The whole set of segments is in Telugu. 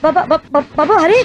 బాబు హరి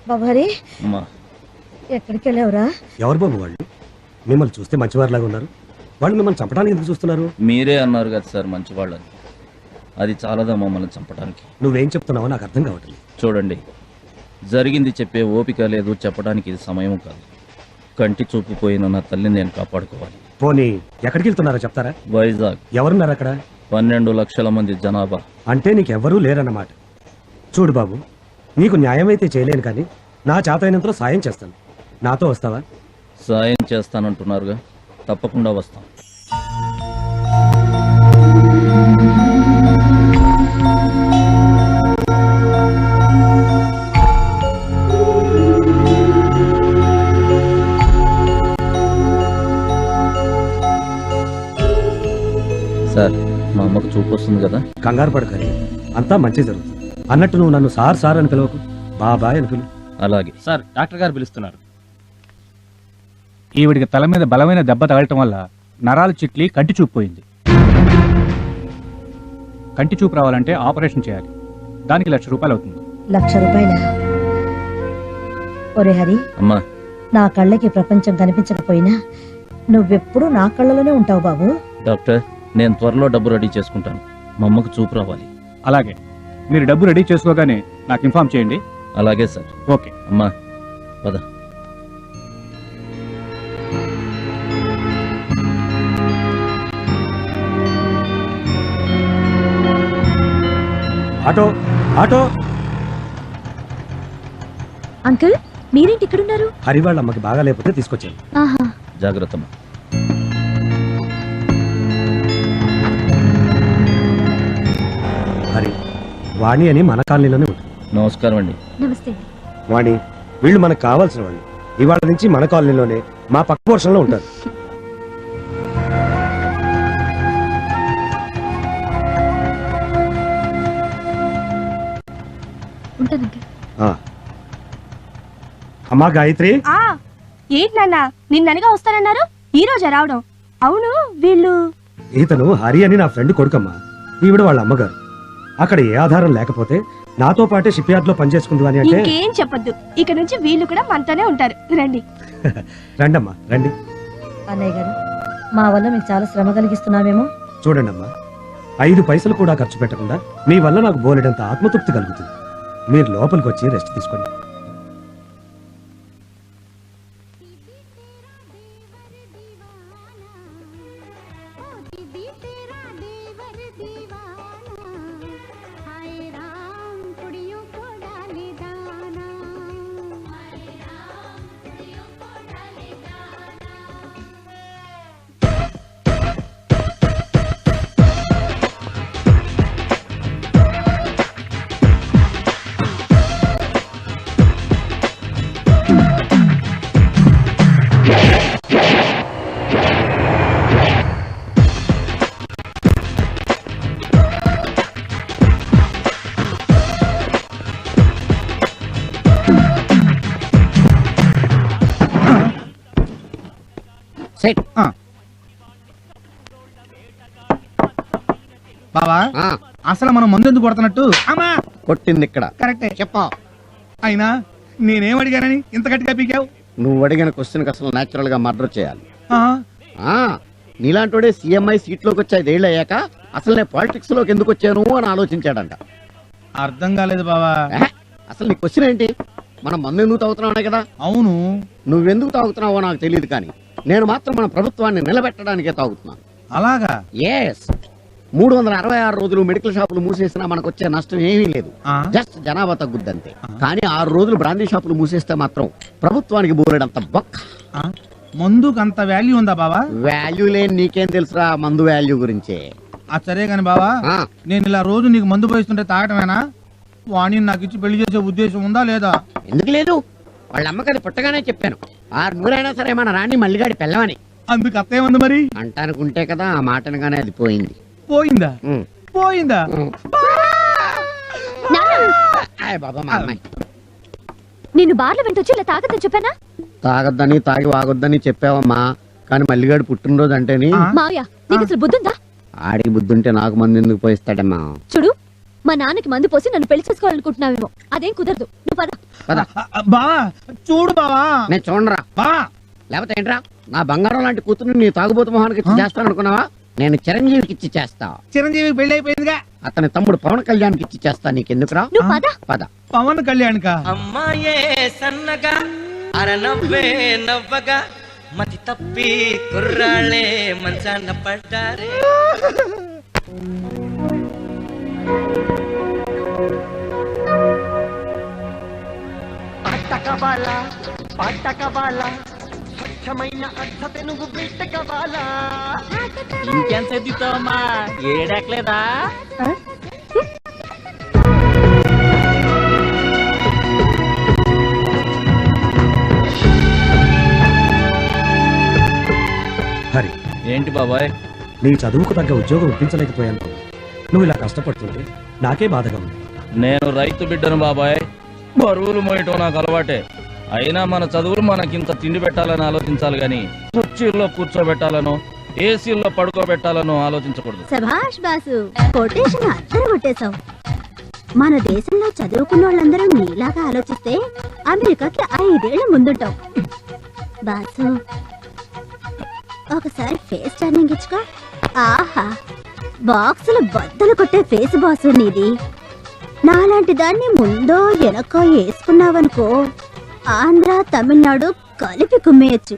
బాబు హరి ఎక్కడికి వెళ్ళావురా? ఎవరు బాబు వాళ్ళు? మిమ్మల్ని చూస్తే మంచివారిలాగా ఉన్నారు. వాళ్ళు మిమ్మల్ని చంపడానికి ఎందుకు చూస్తున్నారు? మీరే అన్నారు కదా సార్ మంచివాళ్ళని. అది చాలదా మమ్మల్ని చంపడానికి? నువ్వేం చెప్తున్నావో నాకు అర్థం కావట్లేదు. చూడండి, జరిగింది చెప్పే ఓపిక లేదు, చెప్పడానికి ఇది సమయం కాదు. కంటి చూపు పోయిన నా తల్లిని నేను కాపాడుకోవాలి. పోనీ ఎక్కడికి వెళ్తున్నారో చెప్తారా? వైజాగ్. ఎవరున్నారు అక్కడ? 12 లక్షల మంది జనాభా. అంటే నీకెవ్వరూ లేరన్నమాట. చూడు బాబు, నీకు న్యాయం అయితే చేయలేను, కానీ నా చేతైనంతలో సాయం చేస్తాను. నాతో వస్తావా? సాయం చేస్తానంటున్నారుగా, తప్పకుండా వస్తాం. సార్, మా అమ్మకు చూపు వస్తుంది కదా. కంగారు పడకరి, అంతా మంచి జరుగుతుంది. అన్నట్టు నువ్వు నన్ను సార్ సార్ అని పిలవకు, బాబాయ్ అని పిలువు. అలాగే సార్. డాక్టర్ గారు పిలుస్తున్నారు. ఈవిడికి తల మీద బలమైన దెబ్బ తగలటం వల్ల నరాలు చిట్లి కంటి చూపు పోయింది. కంటి చూపు రావాలంటే ఆపరేషన్ చేయాలి. దానికి 1,00,000 రూపాయలు అవుతుంది. 1,00,000 రూపాయల? ఒరే హరి, అమ్మా, నా కళ్ళకి ప్రపంచం కనిపించకపోయినా నువ్వెప్పుడు నా కళ్ళలోనే ఉంటావు బాబు. డాక్టర్, నేను త్వరలో డబ్బు రెడీ చేసుకుంటాను. మా అమ్మకు చూపు రావాలి. అలాగే, మీరు డబ్బు రెడీ చేసుకోగానే నాకు ఇన్ఫార్మ్ చేయండి. అలాగే సార్. ఓకే అమ్మా, పద. Auto auto. అంకుల్, మీరేంటి ఇక్కడున్నారు? హరి వాళ్ళ అమ్మకి బాగా లేకపోతే తీసుకొచ్చాను. జాగ్రత్త. హరి, వాణి అని మన కాలనీలోనే ఉంటుంది. నమస్కారం అండి. నమస్తే. వాణి, వీళ్ళు మనకు కావాల్సిన వాళ్ళు. ఇవాళ నుంచి మన కాలనీలోనే మా పక్క పోర్షన్లో ఉంటారు. అమ్మా గాయత్రి. ఏంటి నాన్న, నిన్ననగా వస్తానన్నారు, ఈ రోజు రావడం? అవును, వీళ్ళు ఇతను హరి అని నా ఫ్రెండ్ కొడుకమ్మా. ఈవిడ వాళ్ళ అమ్మగారు. అక్కడ ఏ ఆధారం లేకపోతే నాతో పాటే షిప్ యార్డ్ లో పనిచేసుకుందు అని అంటే ఇంకేం చెప్పొద్దు. ఇక నుంచి వీళ్ళు కూడా మనతోనే ఉంటారు. రండి. రండమ్మా రండి. అన్నయ్య గారు, మా వల్ల మీకు చాలా శ్రమ కలిగిస్తున్నామేమో. చూడండమ్మా, 5 పైసలు కూడా ఖర్చు పెట్టకుండా మీ వల్ల నాకు బోలెడంత ఆత్మతృప్తి కలుగుతుంది. మీరు లోపలికి వచ్చి రెస్ట్ తీసుకోండి. బావా అసలు మనం మందు ఎందుకు కొడుతున్నట్టు? అమ్మా కొట్టింది ఇక్కడ. కరెక్టే. చెప్పా. అయినా నేనేం అడిగానని ఇంత గట్టిగా పీకావు? నువ్వు అడిగిన క్వశ్చన్ అసలు నేచురల్ గా మర్డర్ చేయాలి. ఆ, నీలాంటోడే సీఎంఐ సీట్ లోకి వచ్చి 5 ఏళ్ళు అయ్యాక అసలు నేను పాలిటిక్స్ లోకి ఎందుకు వచ్చాను అని ఆలోచించాడంట. అర్థం కాలేదు బావా. అసలు నీ క్వశ్చన్ ఏంటి? మనం మందు ఎందుకు తాగుతున్నావు కదా. అవును, నువ్వెందుకు తాగుతున్నావో నాకు తెలియదు, కానీ నేను మాత్రం మన ప్రభుత్వాన్ని నిలబెట్టడానికే తాగుతున్నాను. అలాగా? ఎస్. 366 రోజులు మెడికల్ షాపులు మూసేసినా మనకు వచ్చే నష్టం ఏమీ లేదు. ఆ, జస్ట్ జనాభా తగ్గుద్దంతే. కానీ 6 రోజులు బ్రాందీ షాపులు మూసేస్తే మాత్రం ప్రభుత్వానికి బోలెడంత బొక్క. ఆ, మందుకు అంత వాల్యూ ఉందా బావా? వాల్యూ లేని నీకేం తెలుసురా మందు వాల్యూ గురించే. సరే కాని బావా, ఆ, నేను ఇలా రోజు నీకు మందు పోయిస్తుంటే తాగటమేనా? వాణి నాకు ఇచ్చి పెళ్లి చేసే ఉద్దేశం ఉందా లేదా? ఎందుకు లేదు? వాళ్ళ అమ్మకది పుట్టగానే చెప్పాను. 6 నూరైనా సరే మన రాణి మల్లిగాడి పెళ్ళమని. అందుకు అత్తేముంది మరి? అంటానుకుంటే కదా ఆ మాటనగానే అది పోయింది. పోయిందా? ఉమ్. పోయిందా? ఉమ్. ఆయ్ బాబా, మా అమ్మాయి నిన్ను బార్ల వెంటొచ్చి ఇలా తాగదని చెప్పానా? తాగొద్దని తాగి వాగొద్దని చెప్పావమ్మా, కానీ మల్లిగాడి పుట్టినరోజు అంటేని ఆ. మావయ్య, నీకు అసలు బుద్ధుందా? ఆడికి బుద్ధుంటే నాకు మంది ఎందుకు పోయిస్తాడమ్మా. చూడు, మా నాన్నకి మందు పోసి నన్ను పెళ్లి చేసుకోవాలనుకుంటున్నావేమో. అదేం కుదరదు. నువ్వు పద. పద. బావా చూడు బావా. నేను చూడరా. బావా, లేకపోతే ఏంట్రా, నా బంగారం లాంటి కూతురు నీ తాగుబోతు మొహానికి ఇచ్చి చేస్తాను అనుకున్నావా? నేను చిరంజీవికి ఇచ్చి చేస్తా. చిరంజీవి పెళ్లి అయిపోయిందిగా. అతని తమ్ముడు పవన్ కళ్యాణ్కి ఇచ్చి చేస్తా. నీకెందుకురా? నువ్వు పద. పద. పవన్ కళ్యాణ్ కా? అమ్మాయే సన్నగా అరనవ్వే నవ్వగా మతి తప్పి కుర్రాళ్ళే మంచాన పడ్డారే. స్వచ్ఛమైన అర్థత నువ్వు బిట్టకవాలా. ఇంకెంత ఎద్దుతావమ్మా, ఏడెక్కలేదా? హరి, ఏంటి బాబాయ్? నీ చదువుకు తగ్గ ఉద్యోగం ఇప్పించలేకపోయాను. నువ్వు ఇలా కష్టపడుతుంటే నాకే బాధగా ఉంది. నేను రైతు బిడ్డను బాబాయ్. బరువులు మోయటం నాకు అలవాటే. అయినా మన చదువులు మనకింత తిండి పెట్టాలని ఆలోచించాలి గాని కుర్చీల్లో కూర్చోబెట్టాలనో ఏసీల్లో పడుకోబెట్టాలనో ఆలోచించకూడదు. శభాష్ బాసు, కొటేషన్ అద్దరు కొట్టేశావు. మన దేశంలో చదువుకున్న వాళ్ళందరూ నీలాగా ఆలోచిస్తే అమెరికాకి 5 ఏళ్ల ముందుంటాం. బాసు, ఒకసారి ఫేస్ టర్నింగ్ ఇచ్చుకో. ఆహా, బాక్సులు బద్దలు కొట్టే ఫేస్ బాసు నీది. నాలాంటి దాన్ని ముందో వెనకో వేసుకున్నావనుకో, ఆంధ్ర తమిళనాడు కలిపి కుమ్మేయచ్చు.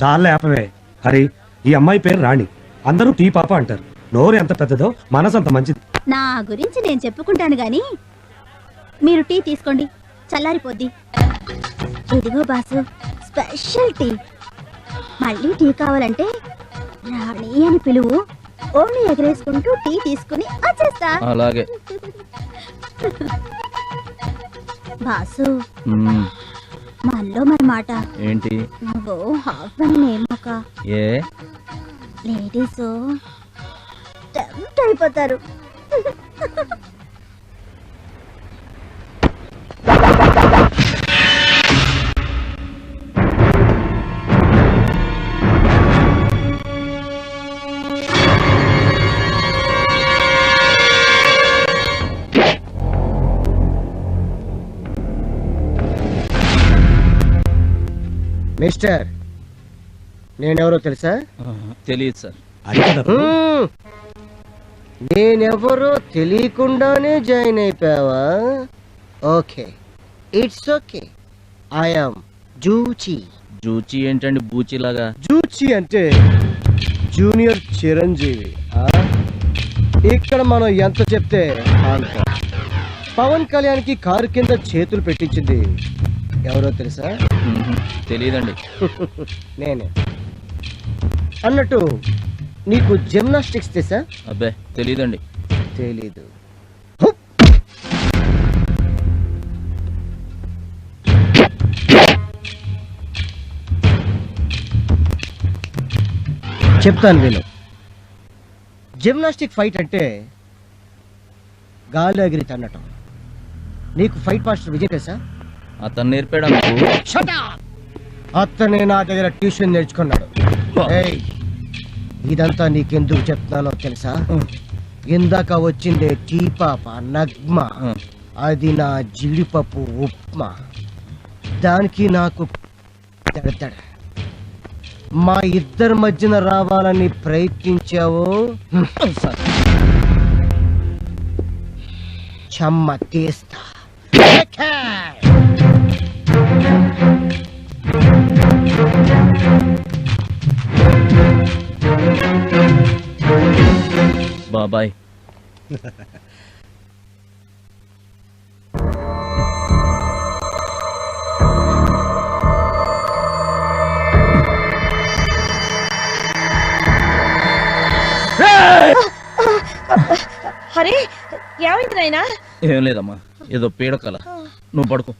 చాలా ఆపవే హరి. ఈ అమ్మాయి పేరు రాణి. అందరూ టీ పాప అంటారు. నోరు ఎంత పెద్దదో మనసు అంత మంచిది. నా గురించి నేను చెప్పుకుంటాను గాని మీరు టీ తీసుకోండి, చల్లారిపోద్ది. ఇదిగో బాసు, స్పెషల్ టీ. మళ్ళీ టీ కావాలంటే రాణి అని పిలువు. ఓన్లీ ఎగరేసుకుంటూ టీ తీసుకుని వచ్చేస్తా. అలాగే. బాసు, మ్మ్. మనలో మన మాట. ఏంటి? నువ్వు హస్బెండ్ నేమక ఏ లేడీస్ టెంప్ట్ అయిపోతారు. మిస్టర్ నేనెవరో తెలుసా? తెలియదు సార్. అడిగారు. నేనెవరో తెలియకుండానే జాయిన్ అయిపోయావా? Okay, it's okay. ఐఎమ్ జూచి. జూచి ఏంటండి బూచిలాగా? జూచి అంటే జూనియర్ చిరంజీవి. ఇక్కడ మనం ఎంత చెప్తే అంత. పవన్ కళ్యాణ్కి కారు కింద చేతులు పెట్టించింది ఎవరో తెలుసా? తెలియదండి. నేనే. అన్నట్టు నీకు జిమ్నాస్టిక్స్ తెలుసా? అబ్బే తెలియదండి. తెలీదు. చెప్తాను విను. జిమ్నాస్టిక్ ఫైట్ అంటే గాలి ఎగిరి తన్నటం. నీకు ఫైట్ మాస్టర్ విజయ్ తెలుసా? అతను నేర్పాడా మీకు? అతనే నా దగ్గర ట్యూషన్ నేర్చుకున్నాడు. ఏయ్, ఇదంతా నీకెందుకు చెప్తున్నానో తెలుసా? ఇందాక వచ్చిందే టీ పాప నగ్మ, అది నా జీడిపప్పు ఉప్మా. దానికి నాకు తడతడ. మా ఇద్దరి మధ్యన రావాలని ప్రయత్నించావు, చెమ్మ తీస్తా. బాబాయ్ హరి, ఏమైంది నాయనా? ఏం లేదమ్మా, ఏదో పీడకల. నువ్వు పడుకో.